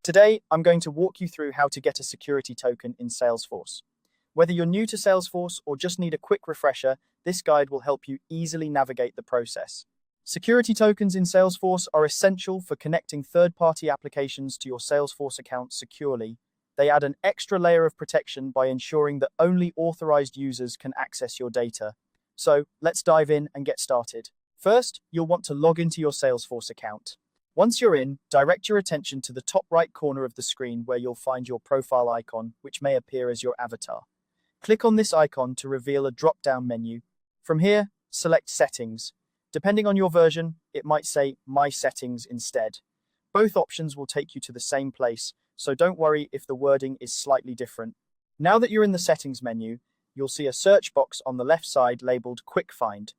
Today, I'm going to walk you through how to get a security token in Salesforce. Whether you're new to Salesforce or just need a quick refresher, this guide will help you easily navigate the process. Security tokens in Salesforce are essential for connecting third-party applications to your Salesforce account securely. They add an extra layer of protection by ensuring that only authorized users can access your data. So, let's dive in and get started. First, you'll want to log into your Salesforce account. Once you're in, direct your attention to the top right corner of the screen where you'll find your profile icon, which may appear as your avatar. Click on this icon to reveal a drop-down menu. From here, select Settings. Depending on your version, it might say My Settings instead. Both options will take you to the same place, so don't worry if the wording is slightly different. Now that you're in the Settings menu, you'll see a search box on the left side labeled Quick Find.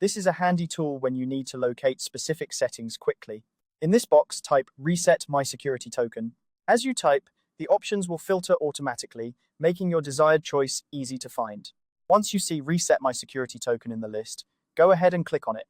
This is a handy tool when you need to locate specific settings quickly. In this box, type Reset My Security Token. As you type, the options will filter automatically, making your desired choice easy to find. Once you see Reset My Security Token in the list, go ahead and click on it.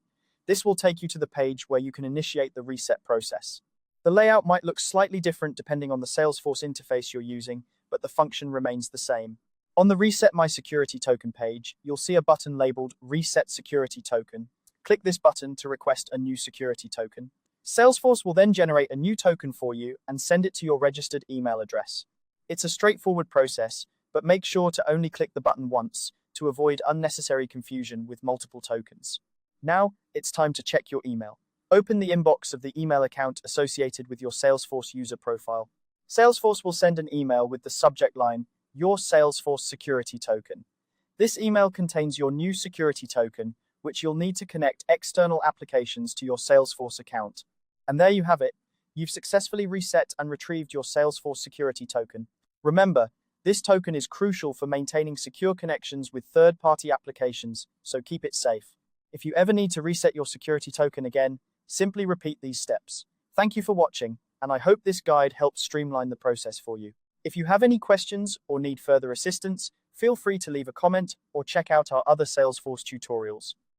This will take you to the page where you can initiate the reset process. The layout might look slightly different depending on the Salesforce interface you're using, but the function remains the same. On the Reset My Security Token page, you'll see a button labeled Reset Security Token. Click this button to request a new security token. Salesforce will then generate a new token for you and send it to your registered email address. It's a straightforward process, but make sure to only click the button once to avoid unnecessary confusion with multiple tokens. Now, it's time to check your email. Open the inbox of the email account associated with your Salesforce user profile. Salesforce will send an email with the subject line, Your Salesforce Security Token. This email contains your new security token, which you'll need to connect external applications to your Salesforce account. And there you have it. You've successfully reset and retrieved your Salesforce security token. Remember, this token is crucial for maintaining secure connections with third-party applications, so keep it safe. If you ever need to reset your security token again, simply repeat these steps. Thank you for watching, and I hope this guide helps streamline the process for you. If you have any questions or need further assistance, feel free to leave a comment or check out our other Salesforce tutorials.